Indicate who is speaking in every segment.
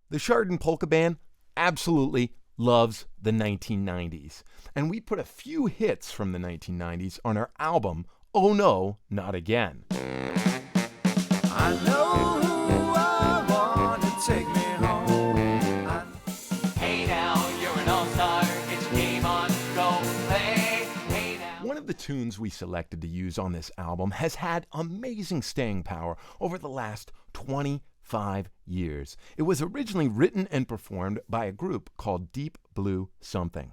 Speaker 1: The Chardon Polka Band absolutely loves the 1990s, and we put a few hits from the 1990s on our album, Oh No, Not Again.
Speaker 2: I know who I want to take me home.
Speaker 3: Hey now, you're an all-star. It's game on, go play. Hey now.
Speaker 1: One of the tunes we selected to use on this album has had amazing staying power over the last 25 years. It was originally written and performed by a group called Deep Blue Something.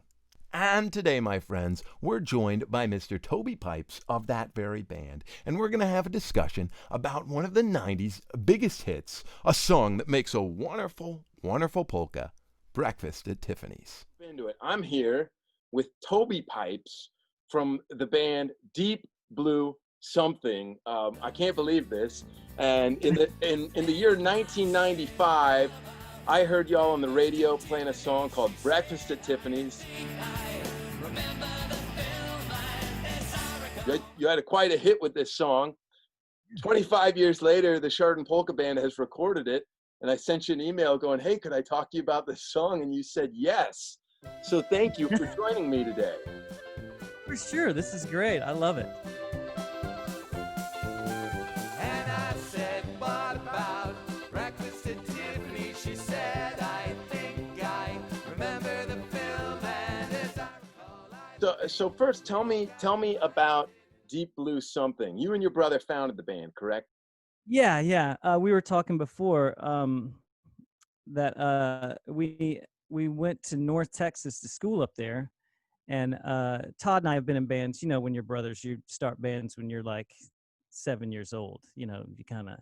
Speaker 1: And today, my friends, we're joined by Mr. Toby Pipes of that very band, and we're going to have a discussion about one of the 90s biggest hits, a song that makes a wonderful, wonderful polka, Breakfast at Tiffany's.
Speaker 4: Into it. I'm here with Toby Pipes from the band Deep Blue Something. I can't believe this. And in the year 1995, I heard y'all on the radio playing a song called Breakfast at Tiffany's. You had quite a hit with this song. 25 years later, the Chardon Polka Band has recorded it, and I sent you an email going, hey, could I talk to you about this song? And you said yes. So thank you for joining me today.
Speaker 5: For sure. This is great. I love it.
Speaker 2: And I said, what about Breakfast at Tiffany? She said, I think I remember the film, and as I recall,
Speaker 4: So first, tell me about Deep Blue Something. You and your brother founded the band, correct?
Speaker 5: Yeah. We were talking before that we went to North Texas to school up there, and Todd and I have been in bands. You know, when you're brothers, you start bands when you're like 7 years old. You know, you kind of,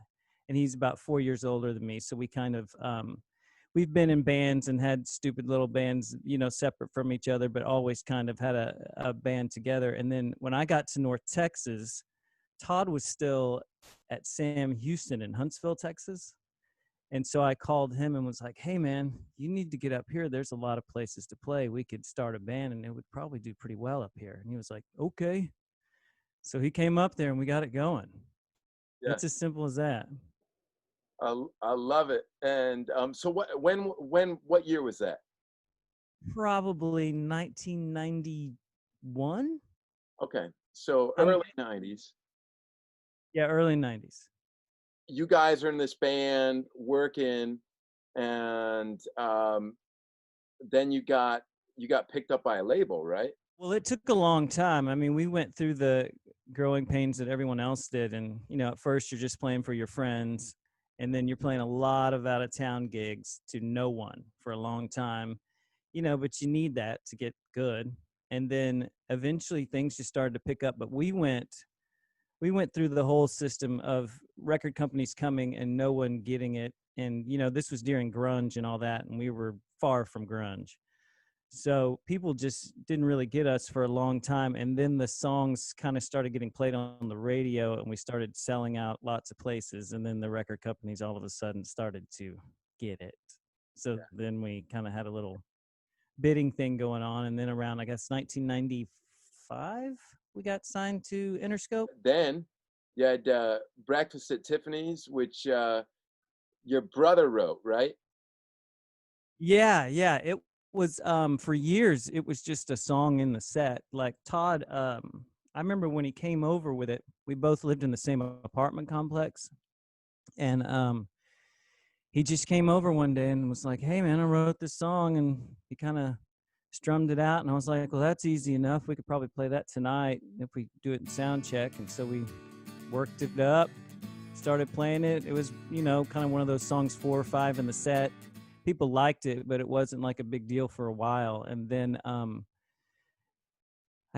Speaker 5: and he's about 4 years older than me, so we kind of we've been in bands and had stupid little bands, you know, separate from each other, but always kind of had a band together. And then when I got to North Texas, Todd was still at Sam Houston in Huntsville, Texas. And so I called him and was like, hey, man, you need to get up here. There's a lot of places to play. We could start a band and it would probably do pretty well up here. And he was like, okay. So he came up there and we got it going.
Speaker 4: Yeah.
Speaker 5: It's as simple as that.
Speaker 4: I love it. And so what year was that?
Speaker 5: Probably 1991.
Speaker 4: Okay, so early 90s.
Speaker 5: Yeah, early 90s.
Speaker 4: You guys are in this band working, and then you got picked up by a label, right?
Speaker 5: Well, it took a long time. I mean, we went through the growing pains that everyone else did. And, you know, at first you're just playing for your friends, and then you're playing a lot of out of town gigs to no one for a long time, you know, but you need that to get good. And then eventually things just started to pick up, but we went through the whole system of record companies coming and no one getting it. And, you know, this was during grunge and all that, and we were far from grunge. So people just didn't really get us for a long time. And then the songs kind of started getting played on the radio, and we started selling out lots of places. And then the record companies all of a sudden started to get it. So then we kind of had a little bidding thing going on. And then around, I guess, 1995, we got signed to Interscope.
Speaker 4: Then you had Breakfast at Tiffany's, which your brother wrote, right?
Speaker 5: Yeah. It was for years it was just a song in the set. Like Todd, I remember when he came over with it, we both lived in the same apartment complex, and he just came over one day and was like, hey man, I wrote this song, and he kind of strummed it out, and I was like, well, that's easy enough, we could probably play that tonight if we do it in sound check. And so we worked it up, started playing it. It was, you know, kind of one of those songs 4 or 5 in the set. People liked it, but it wasn't like a big deal for a while. And then I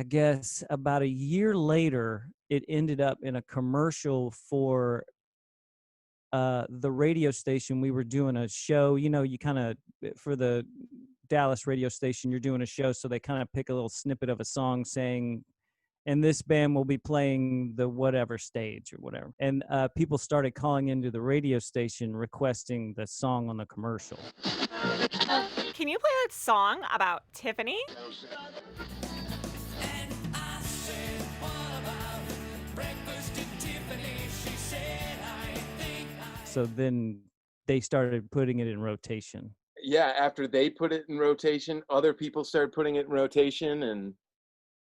Speaker 5: guess about a year later, it ended up in a commercial for the radio station. We were doing a show, you know, you kind of, for the Dallas radio station, you're doing a show, so they kind of pick a little snippet of a song saying, and this band will be playing the whatever stage or whatever. And people started calling into the radio station requesting the song on the commercial.
Speaker 6: Can you play a song about Tiffany?
Speaker 2: and I said, what about Breakfast at Tiffany? She said, I think I
Speaker 5: So then they started putting it in rotation.
Speaker 4: Yeah, after they put it in rotation, other people started putting it in rotation, and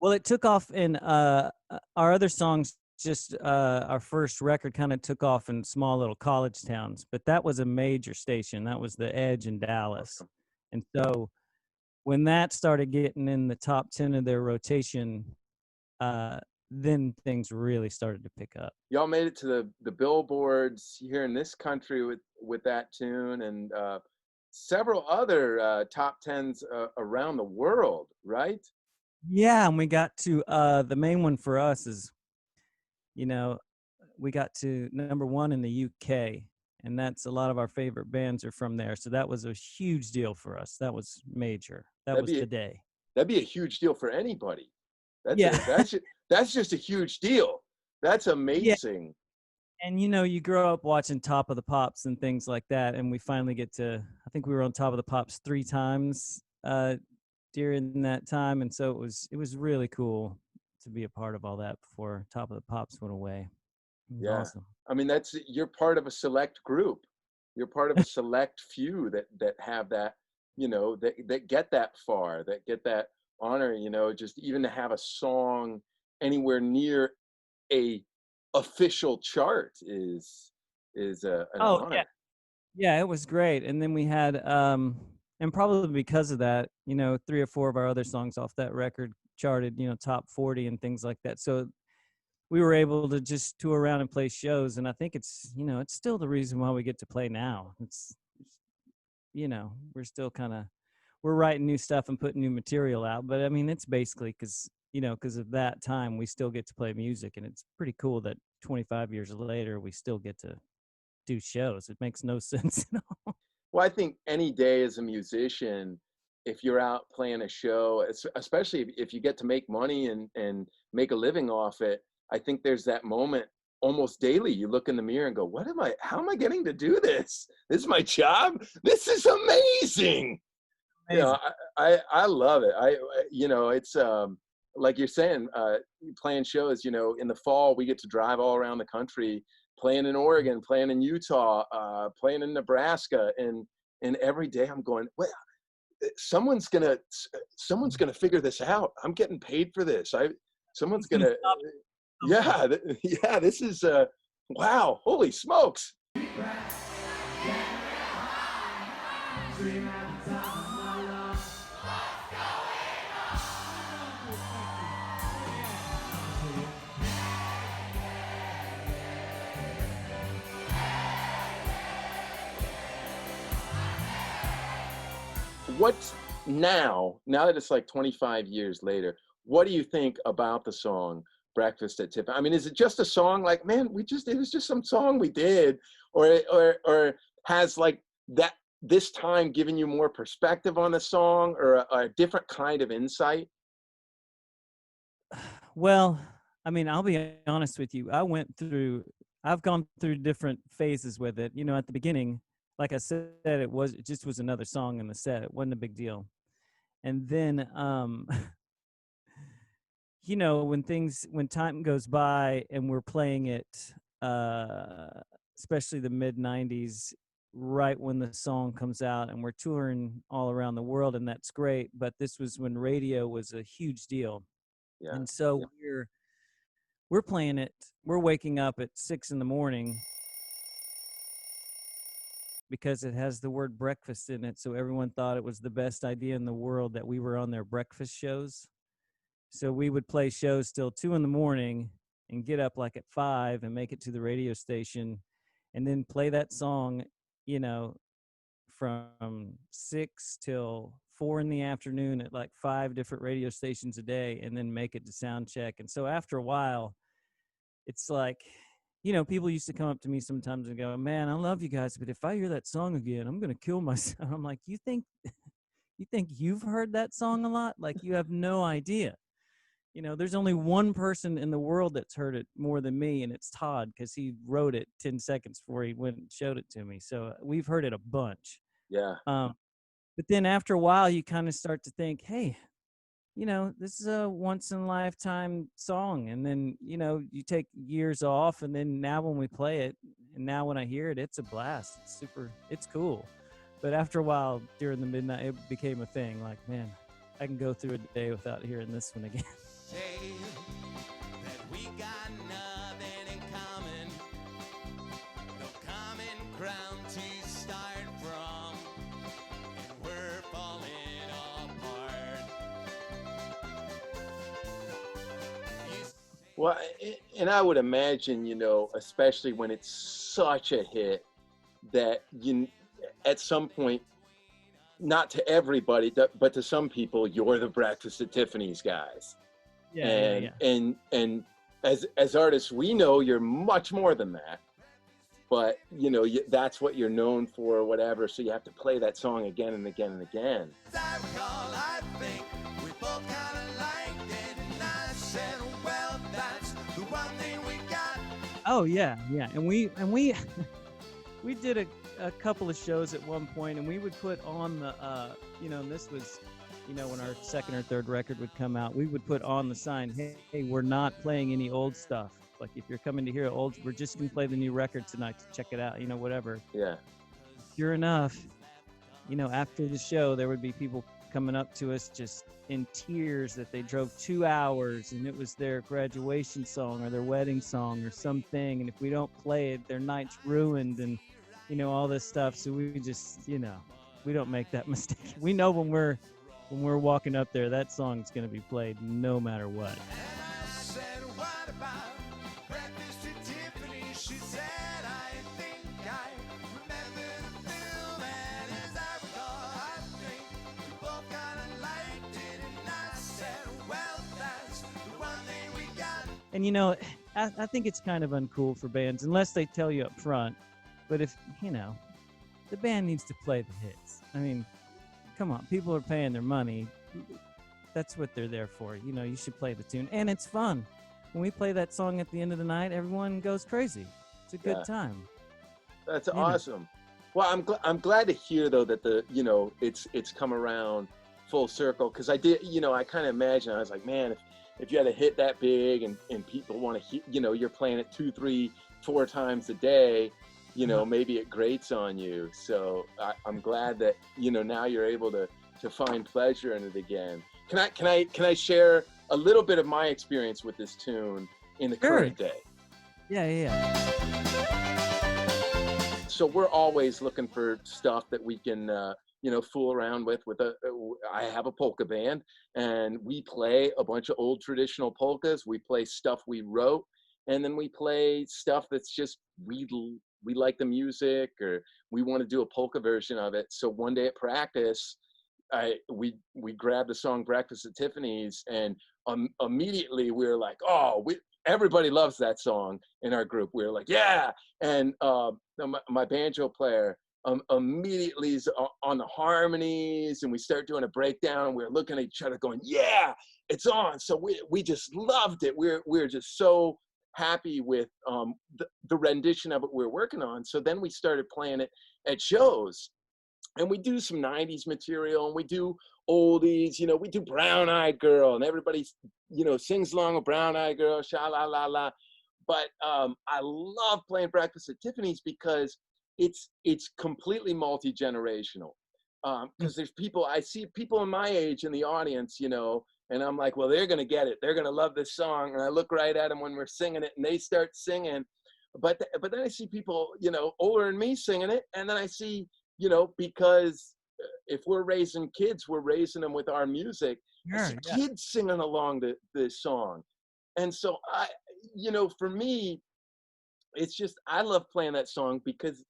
Speaker 5: Well, it took off in our other songs. Just our first record kind of took off in small little college towns, but that was a major station. That was the Edge in Dallas,
Speaker 4: awesome.
Speaker 5: and so when that started getting in the top 10 of their rotation, uh, then things really started to pick up.
Speaker 4: Y'all made it to the billboards here in this country with that tune, and several other top tens around the world, right?
Speaker 5: Yeah, and we got to the main one for us is, you know, we got to #1 in the UK, and that's a lot of our favorite bands are from there. So that was a huge deal for us. That was major. That
Speaker 4: That'd
Speaker 5: was
Speaker 4: be
Speaker 5: the day.
Speaker 4: that'd be a huge deal for anybody.
Speaker 5: Yeah.
Speaker 4: That's just a huge deal. That's
Speaker 5: Yeah.
Speaker 4: amazing.
Speaker 5: And you grow up watching Top of the Pops and things like that, and we finally get to. I think we were on Top of the Pops 3 times during that time, and so it was really cool to be a part of all that before Top of the Pops went away. It was
Speaker 4: Yeah.
Speaker 5: awesome.
Speaker 4: I mean, you're part of a select group. You're part of a select few that have that, that get that far, that get that honor, just even to have a song anywhere near a official chart is an
Speaker 5: Oh yeah,
Speaker 4: honor.
Speaker 5: yeah, it was great. And then we had, and probably because of that, 3 or 4 of our other songs off that record charted, top 40 and things like that. So we were able to just tour around and play shows, and I think it's still the reason why we get to play now. We're still kind of we're writing new stuff and putting new material out, but I mean it's basically because of that time we still get to play music, and it's pretty cool that 25 years later we still get to do shows. It makes no sense at all.
Speaker 4: Well, I think any day as a musician, if you're out playing a show, especially if you get to make money and make a living off it, I think there's that moment almost daily. You look in the mirror and go, how am I getting to do this? This is my job. This is amazing.
Speaker 5: Amazing.
Speaker 4: I love it. It's like you're saying, playing shows, in the fall, we get to drive all around the country, playing in Oregon, playing in Utah, playing in Nebraska, and every day I'm going, well, someone's gonna figure this out. I'm getting paid for this. Someone's gonna, yeah, yeah. This is wow. Holy smokes. What's now that it's like 25 years later, what do you think about the song Breakfast at Tiffany? I mean, is it just a song like, man, it was just some song we did, or has like that this time given you more perspective on the song, or a different kind of insight?
Speaker 5: Well, I mean, I'll be honest with you. I've gone through different phases with it. At the beginning, like I said, it just was another song in the set. It wasn't a big deal. And then, when time goes by and we're playing it, especially the mid '90s, right when the song comes out, and we're touring all around the world, and that's great. But this was when radio was a huge deal.
Speaker 4: Yeah.
Speaker 5: And so we're playing it. We're waking up at 6 a.m. because it has the word breakfast in it. So everyone thought it was the best idea in the world that we were on their breakfast shows. So we would play shows till 2 a.m. and get up like at 5 and make it to the radio station, and then play that song, from 6 till 4 in the afternoon at like 5 different radio stations a day, and then make it to sound check. And so after a while, it's like, people used to come up to me sometimes and go, man, I love you guys, but if I hear that song again, I'm going to kill myself. I'm like, you think you've heard that song a lot? Like, you have no idea. There's only one person in the world that's heard it more than me, and it's Todd, because he wrote it 10 seconds before he went and showed it to me. So we've heard it a bunch.
Speaker 4: Yeah.
Speaker 5: But then after a while, you kind of start to think, hey, this is a once in a lifetime song. And then, you take years off, and then now when we play it, And now when I hear it, it's a blast. It's cool. But after a while, during the midnight, it became a thing. Like, man, I can go through a day without hearing this one again.
Speaker 2: Say that we got nothing in common, no common ground to start from, and we're falling apart. You say
Speaker 4: Well, and I would imagine, especially when it's such a hit, that at some point, not to everybody, but to some people, you're the Breakfast at Tiffany's guys.
Speaker 5: Yeah.
Speaker 4: And as artists, we know you're much more than that. But that's what you're known for, or whatever. So you have to play that song again and again and again.
Speaker 2: as I recall, I think we both kind of liked it, and I said, well, that's the one thing we got.
Speaker 5: Oh yeah. And we we did a couple of shows at one point, and we would put on the and this was when our second or third record would come out, we would put on the sign, hey, we're not playing any old stuff. Like, if you're coming to hear old, we're just gonna play the new record tonight. Check it out, whatever.
Speaker 4: Yeah.
Speaker 5: Sure enough, after the show, there would be people coming up to us just in tears that they drove 2 hours and it was their graduation song or their wedding song or something. And if we don't play it, their night's ruined, and all this stuff. So we just, we don't make that mistake. We know when we're walking up there, that song's going to be played no matter what.
Speaker 2: And I said, what about Breakfast at Tiffany? She said, I think I remember the film, and as I recall, I think we both kind of liked it, and I said, well, that's the one thing we got.
Speaker 5: And I think it's kind of uncool for bands unless they tell you up front. But if the band needs to play the hits. I mean, come on, people are paying their money. That's what they're there for. You should play the tune, and it's fun. When we play that song at the end of the night, everyone goes crazy. It's a good time.
Speaker 4: That's awesome. Well, I'm glad to hear though that it's come around full circle, because I did I kind of imagine, I was like, man, if you had a hit that big and people want to hear, you're playing it 2, 3, 4 times a day, maybe it grates on you. So I'm glad that now you're able to find pleasure in it again. Can I share a little bit of my experience with this tune in the current day?
Speaker 5: Yeah.
Speaker 4: So we're always looking for stuff that we can fool around with I have a polka band, and we play a bunch of old traditional polkas. We play stuff we wrote, and then we play stuff that's just we like the music, or we want to do a polka version of it. So one day at practice, we grabbed the song Breakfast at Tiffany's, and immediately we were like, everybody loves that song in our group. We were like, yeah. And my banjo player immediately is on the harmonies, and we start doing a breakdown. We were looking at each other going, yeah, it's on. So we just loved it. We're just so happy with the rendition of it we're working on. So then we started playing it at shows, and we do some 90s material, and we do oldies, we do Brown Eyed Girl, and everybody sings along with Brown Eyed Girl, sha la la la. But I love playing Breakfast at Tiffany's because it's completely multi-generational, because there's I see people in my age in the audience, and I'm like, well, they're going to get it. They're going to love this song. And I look right at them when we're singing it, and they start singing. But then I see people, older than me singing it. And then I see, because if we're raising kids, we're raising them with our music. I see kids singing along to this song. And so for me, it's just, I love playing that song because,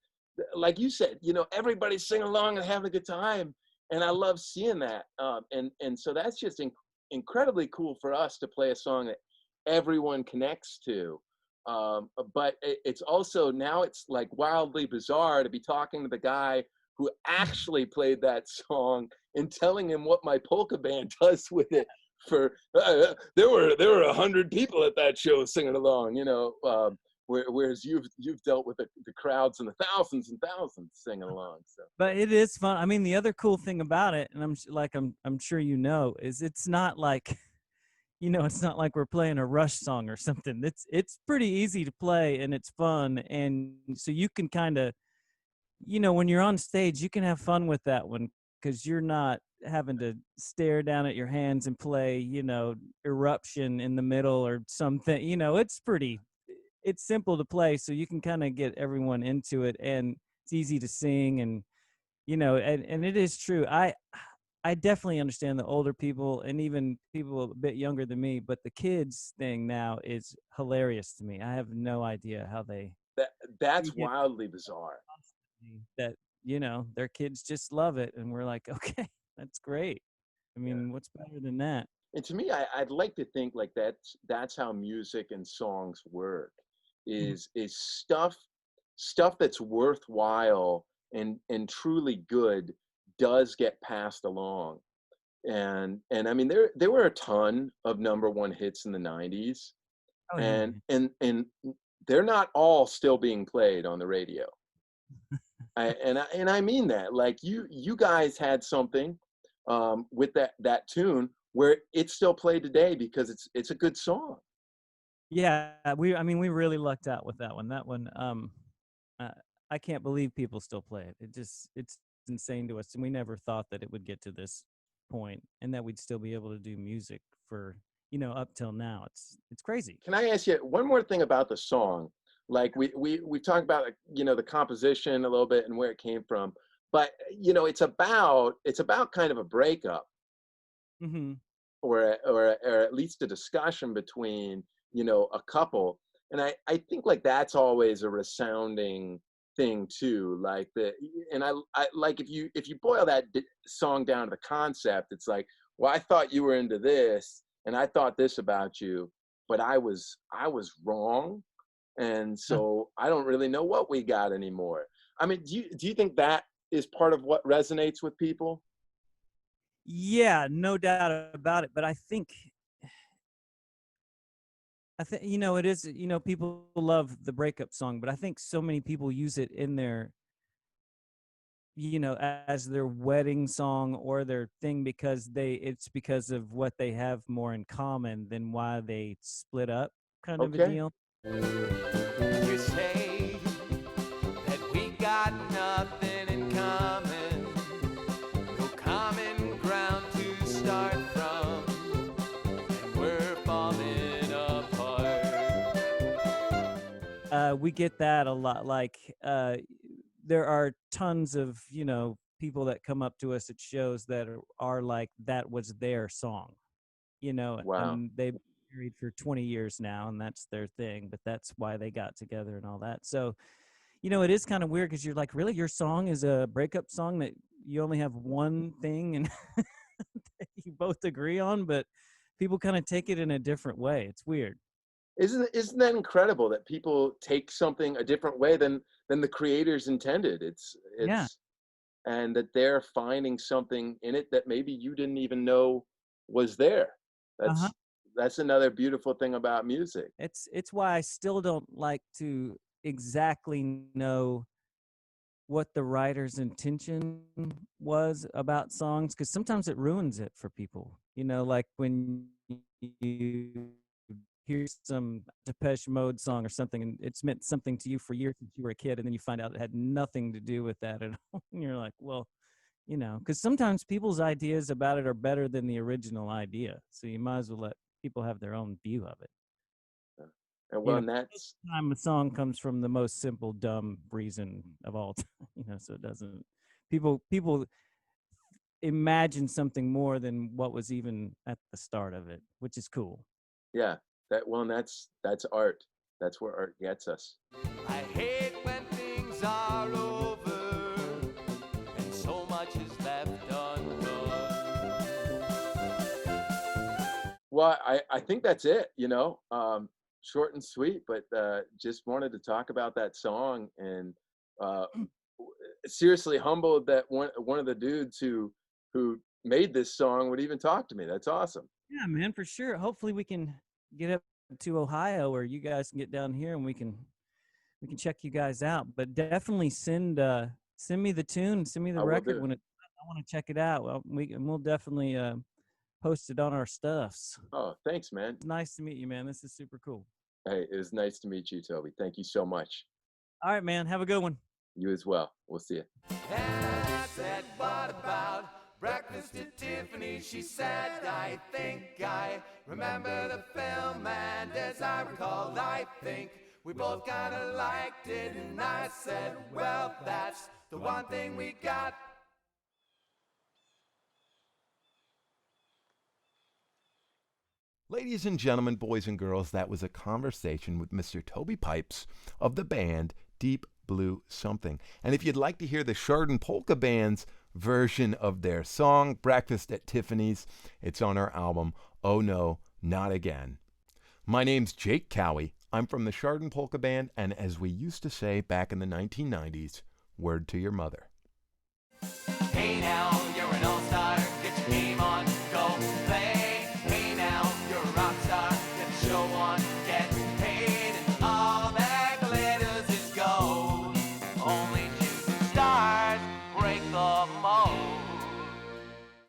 Speaker 4: like you said, everybody's singing along and having a good time. And I love seeing that. And so that's just incredibly cool for us to play a song that everyone connects to. But it's also, now it's like wildly bizarre to be talking to the guy who actually played that song and telling him what my polka band does with it. For there were 100 people at that show singing along, whereas you've dealt with the crowds and the thousands and thousands singing along. So,
Speaker 5: but it is fun. I mean, the other cool thing about it, and I'm sure is it's not like it's not like we're playing a Rush song or something. It's pretty easy to play and it's fun, and so you can kind of, when you're on stage, you can have fun with that one because you're not having to stare down at your hands and play, Eruption in the middle or something. It's simple to play, so you can kind of get everyone into it, and it's easy to sing, and and it is true. I definitely understand the older people and even people a bit younger than me, but the kids thing now is hilarious to me. I have no idea how they
Speaker 4: That
Speaker 5: you
Speaker 4: that's
Speaker 5: get
Speaker 4: wildly bizarre.
Speaker 5: that, their kids just love it, and we're like, okay, that's great. I
Speaker 4: Yeah.
Speaker 5: mean, what's better than that?
Speaker 4: And to me, I'd like to think like that's how music and songs work,
Speaker 5: Mhm.
Speaker 4: is stuff that's worthwhile and truly good does get passed along. And I mean there were a ton of number one hits in the 90s,
Speaker 5: Oh yeah,
Speaker 4: and they're not all still being played on the radio. And I mean that. Like you guys had something with that tune where it's still played today because it's a good song.
Speaker 5: yeah. We really lucked out with that one. That one, uh, I can't believe people still play it. It's insane to us, and we never thought that it would get to this point, and that we'd still be able to do music for up till now. It's crazy.
Speaker 4: Can I ask you one more thing about the song? Like we talked about like, the composition a little bit and where it came from, but it's about kind of a breakup,
Speaker 5: Hmm.
Speaker 4: or at least a discussion between a couple. And I think like that's always a resounding thing too, like and I like if you boil that song down to the concept, it's like, well, I thought you were into this and I thought this about you, but I was wrong, and so I don't really know what we got anymore. I mean, do you think that is part of what resonates with people?
Speaker 5: Yeah, no doubt about it. But I think it is. People love the breakup song, but I think so many people use it in their as their wedding song or their thing because it's because of what they have more in common than why they split up, kind of a
Speaker 4: Okay.
Speaker 5: deal.
Speaker 3: You say that we got nothing in common, no common ground to start from, and we're falling apart.
Speaker 5: We get that a lot. Like, there are tons of people that come up to us at shows that are like that was their song,
Speaker 4: Wow.
Speaker 5: and they've been married for 20 years now, and that's their thing. But that's why they got together and all that. So it is kind of weird because you're like, really, your song is a breakup song that you only have one thing and that you both agree on, but people kind of take it in a different way. It's weird.
Speaker 4: Isn't that incredible that people take something a different way than the creators intended?
Speaker 5: Yeah.
Speaker 4: It's and that they're finding something in it that maybe you didn't even know was there.
Speaker 5: Uh-huh.
Speaker 4: That's another beautiful thing about music.
Speaker 5: It's why I still don't like to exactly know what the writer's intention was about songs, because sometimes it ruins it for people. Like when you hear some Depeche Mode song or something, and it's meant something to you for years since you were a kid, and then you find out it had nothing to do with that at all. And you're like, well, because sometimes people's ideas about it are better than the original idea. So you might as well let people have their own view of it.
Speaker 4: And
Speaker 5: You
Speaker 4: well,
Speaker 5: know,
Speaker 4: and that's
Speaker 5: time a song comes from the most simple, dumb reason of all time. So it doesn't. People imagine something more than what was even at the start of it, which is cool.
Speaker 4: yeah, and that's art. That's where art gets us.
Speaker 3: I hate when things are over and so much is left undone.
Speaker 4: Well, I think that's it, short and sweet, but just wanted to talk about that song, and uh, seriously humbled that one of the dudes who made this song would even talk to me. That's awesome.
Speaker 5: Yeah, man, for sure. Hopefully, we can get up to Ohio, or you guys can get down here, and we can check you guys out. But definitely send me the tune, send me the
Speaker 4: I will
Speaker 5: record
Speaker 4: do.
Speaker 5: when it. I want to check it out. Well, we'll definitely post it on our stuffs.
Speaker 4: Oh, thanks, man.
Speaker 5: It's nice to meet you, man. This is super cool.
Speaker 4: Hey, it was nice to meet you, Toby. Thank you so much.
Speaker 5: All right, man. Have a good one.
Speaker 4: You as well. We'll see you.
Speaker 3: And I said, what about breakfast at Tiffany? She said, I think I remember the film, and as I recall, I think we both kind of liked it. And I said, well, that's the one thing we got.
Speaker 1: Ladies and gentlemen, boys and girls, that was a conversation with Mr. Toby Pipes of the band Deep Blue Something. And if you'd like to hear the Chardon Polka Band's version of their song, Breakfast at Tiffany's, it's on our album, Oh No, Not Again. My name's Jake Kouwe. I'm from the Chardon Polka Band, and as we used to say back in the 1990s, word to your mother.
Speaker 3: Hey now,